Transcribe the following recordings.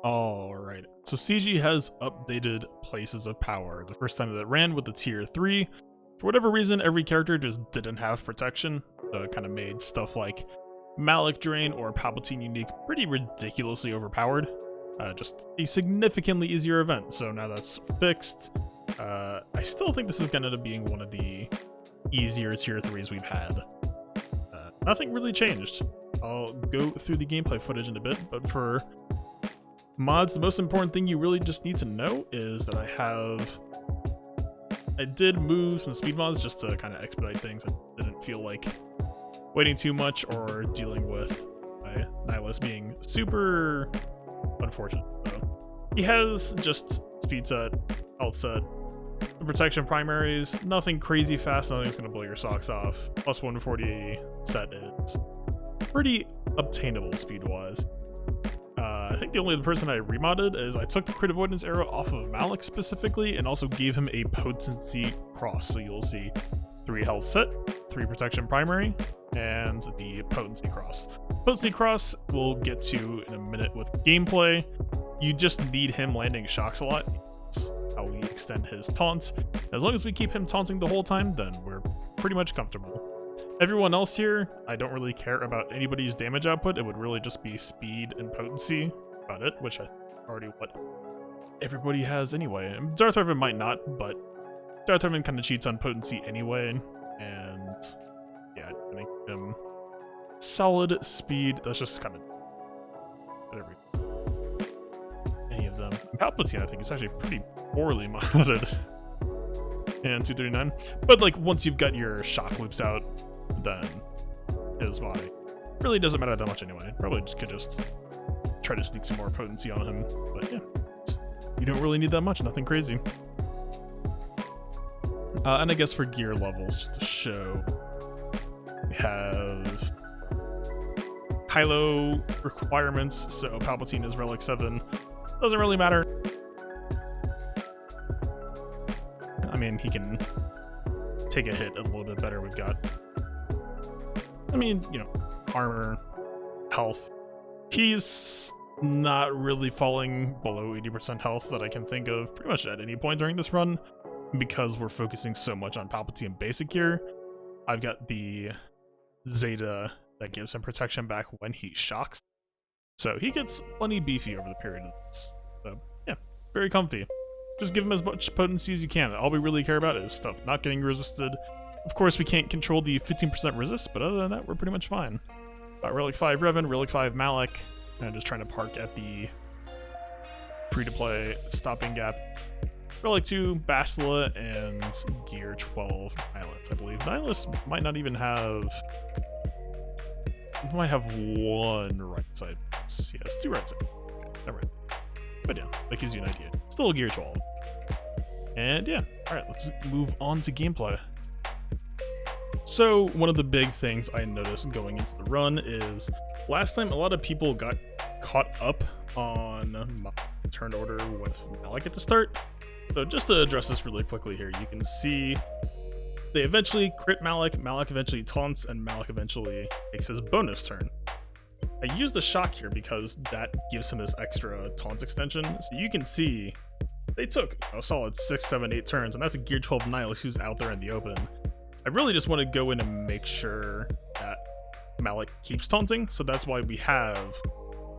Alright, so CG has updated Places of Power. The first time that it ran with the tier 3, for whatever reason, every character just didn't have protection, so it kind of made stuff like Malik Drain or Palpatine Unique pretty ridiculously overpowered. Just a significantly easier event, so now that's fixed. I still think this is going to end up being one of the easier tier 3s we've had. Nothing really changed. I'll go through the gameplay footage in a bit, but for mods, the most important thing you really just need to know is that I did move some speed mods just to kind of expedite things. I didn't feel like waiting too much or dealing with my Nihilus being super unfortunate. So he has just speed set, health set, protection primaries, nothing crazy fast, nothing's gonna blow your socks off. Plus 140 set is pretty obtainable speed wise. I think the only other person I remodded is I took the crit avoidance arrow off of Malik specifically and also gave him a potency cross. So you'll see 3 health set, 3 protection primary, and the potency cross. Potency cross we'll get to in a minute with gameplay. You just need him landing shocks a lot. That's how we extend his taunt. As long as we keep him taunting the whole time, then we're pretty much comfortable. Everyone else here, I don't really care about anybody's damage output. It would really just be speed and potency about it, which I think is already what everybody has anyway. Darth Revan might not, but Darth Revan kind of cheats on potency anyway, and yeah, I think solid speed. That's just kind of whatever. Any of them. Palpatine, I think, is actually pretty poorly modded. And 239, but like once you've got your shock loops out, then his body really doesn't matter that much anyway. Probably just could try to sneak some more potency on him, but yeah, you don't really need that much, nothing crazy. And I guess for gear levels, just to show, we have Kylo requirements, so Palpatine is Relic 7, doesn't really matter. I mean, he can take a hit a little bit better. We've got, I mean, you know, armor, health. He's not really falling below 80% health that I can think of pretty much at any point during this run because we're focusing so much on Palpatine basic here. I've got the Zeta that gives him protection back when he shocks. So he gets plenty beefy over the period of this. So yeah, very comfy. Just give him as much potency as you can. All we really care about is stuff not getting resisted. Of course, we can't control the 15% resist, but other than that, we're pretty much fine. Relic 5 Revan, Relic 5 Malik, and just trying to park at the free-to-play stopping gap. Relic 2 Bastila and Gear 12 Nihilus, I believe. Nihilus might not even have... He might have 1 right side. He has 2 right sides. Okay, never mind. But yeah, that gives you an idea. Still a Gear 12. And yeah, alright, let's move on to gameplay. So, one of the big things I noticed going into the run is last time a lot of people got caught up on my turn order with Malik at the start. So just to address this really quickly here, you can see they eventually crit Malik, Malik eventually taunts, and Malik eventually takes his bonus turn. I use the shock here because that gives him this extra taunt extension. So you can see they took a solid 6, 7, 8 turns, and that's a Gear 12 Nihilus who's out there in the open. I really just want to go in and make sure that Malik keeps taunting, so that's why we have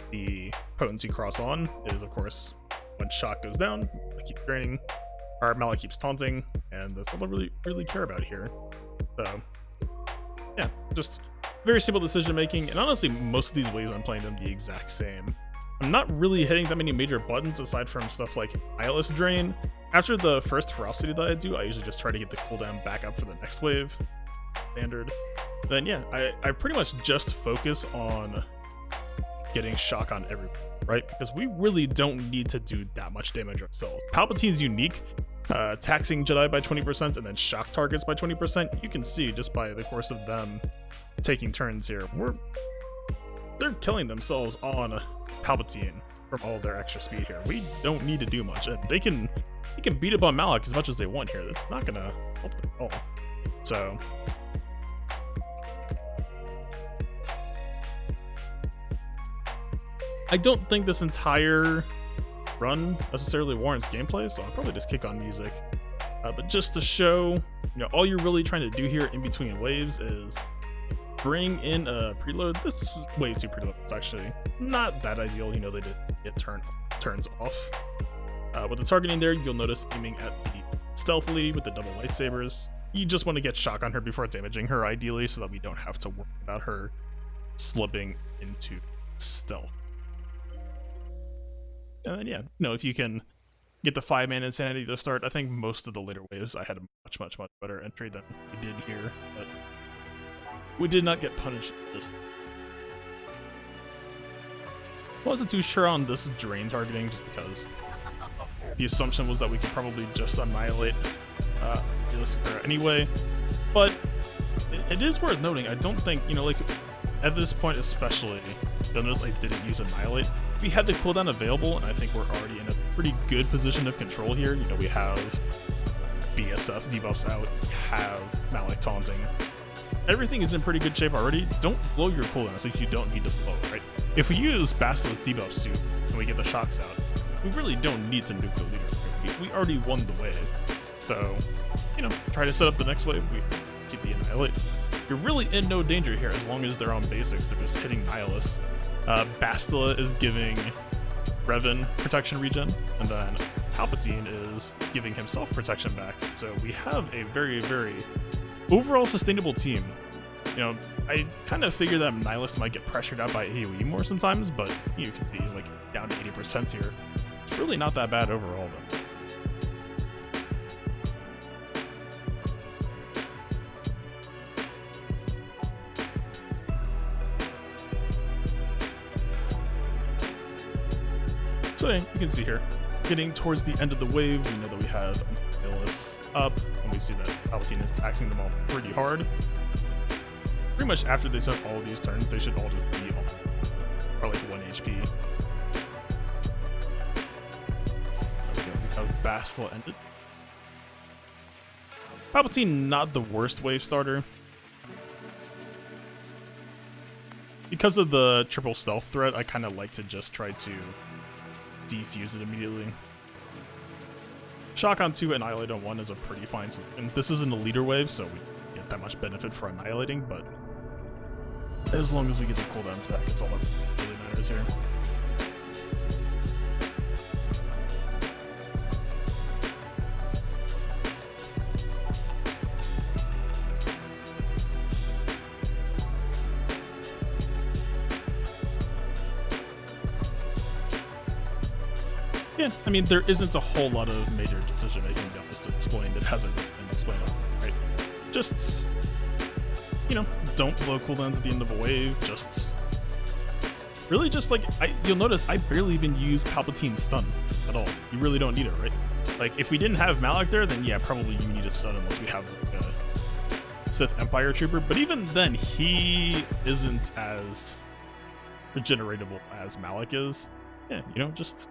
the potency cross on, is of course when shock goes down, I keep draining, or Malik keeps taunting, and that's all I really care about here. So yeah, just very simple decision making, and honestly most of these ways I'm playing them the exact same. I'm not really hitting that many major buttons aside from stuff like Nihilus Drain. After the first Ferocity that I do, I usually just try to get the cooldown back up for the next wave. Standard. Then yeah, I pretty much just focus on getting shock on everyone, right? Because we really don't need to do that much damage ourselves. Palpatine's unique, taxing Jedi by 20% and then shock targets by 20%. You can see just by the course of them taking turns here, they're killing themselves on Palpatine from all their extra speed here. We don't need to do much, and they can beat up on Malik as much as they want here. That's not gonna help them at all. So I don't think this entire run necessarily warrants gameplay, so I'll probably just kick on music. But just to show, all you're really trying to do here in between waves is bring in a preload. This is wave 2 preload. It's actually not that ideal. They did get turns off. With the targeting there, you'll notice aiming at the stealthily with the double lightsabers. You just want to get shock on her before damaging her, ideally, so that we don't have to worry about her slipping into stealth. And then, if you can get the 5-man insanity to start, I think most of the later waves I had a much better entry than we did here, but we did not get punished this. I wasn't too sure on this drain targeting, just because the assumption was that we could probably just annihilate anyway, but it is worth noting, I don't think, at this point especially, you'll notice I didn't use annihilate. We had the cooldown available, and I think we're already in a pretty good position of control here. We have BSF debuffs out, we have Malak taunting. Everything is in pretty good shape already. Don't blow your cooldowns, like you don't need to blow, right? If we use Basilisk debuff suit and we get the shocks out, we really don't need to nuke the leader. We already won the wave. So, try to set up the next wave. We keep the annihilate. You're really in no danger here as long as they're on basics. They're just hitting Nihilus. Bastila is giving Revan protection regen, and then Palpatine is giving himself protection back. So we have a very, very overall sustainable team. I kind of figured that Nihilus might get pressured out by AoE more sometimes, but you can be like down to 80% here. It's really not that bad overall, though. So yeah, you can see here, getting towards the end of the wave, we know that we have Nihilus up, and we see that Palpatine is taxing them all pretty hard. Pretty much after they took all of these turns, they should all just be on, or like 1 HP. There we go, we have Bastila ended. Palpatine, not the worst wave starter. Because of the triple stealth threat, I kind of like to just try to defuse it immediately. Shock on 2, Annihilate on 1 is a pretty fine solution. This isn't a leader wave, so we don't get that much benefit for annihilating, but as long as we get the cooldowns back, it's all that really matters here. Yeah, I mean, there isn't a whole lot of major decision-making down this to explain that hasn't been explained, right? Just, don't blow cooldowns at the end of a wave, just... Really just, you'll notice I barely even use Palpatine's stun at all. You really don't need it, right? Like, if we didn't have Malak there, then yeah, probably you need a stun unless we have, like, a Sith Empire Trooper, but even then, he isn't as regeneratable as Malak is. Yeah, just...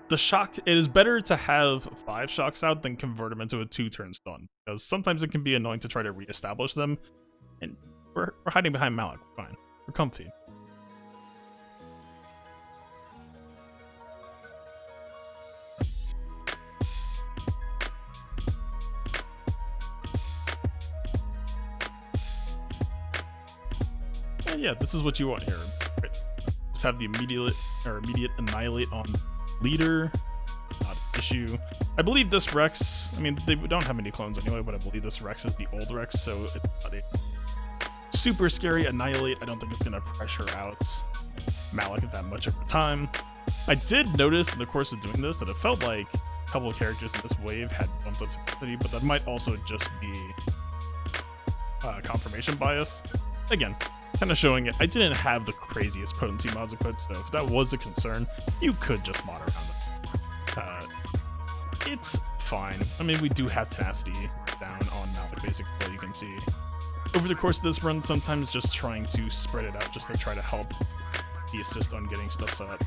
The shock, it is better to have 5 shocks out than convert them into a 2-turn stun, because sometimes it can be annoying to try to reestablish them, and we're hiding behind Malak. We're fine. We're comfy. And yeah, this is what you want here. Right? Just have the immediate annihilate on leader, not an issue. I believe this Rex, I mean, they don't have many clones anyway, but I believe this Rex is the old Rex, so it's not a super scary annihilate. I don't think it's going to pressure out Malak that much over time. I did notice in the course of doing this that it felt like a couple of characters in this wave had bumped up to capacity, but that might also just be confirmation bias. Again, kind of showing it. I didn't have the craziest potency mods equipped, so if that was a concern, you could just mod around it. It's fine. I mean, we do have tenacity down on Malak basic, but you can see over the course of this run, sometimes just trying to spread it out just to try to help the assist on getting stuff set up.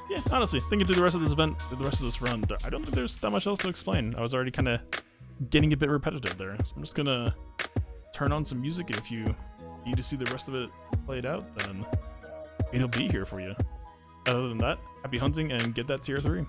Yeah, honestly, thinking through the rest of this event, through the rest of this run, I don't think there's that much else to explain. I was already kind of getting a bit repetitive there, so I'm just gonna turn on some music. If you need to see the rest of it played out, then he'll be here for you. Other than that, happy hunting and get that tier 3.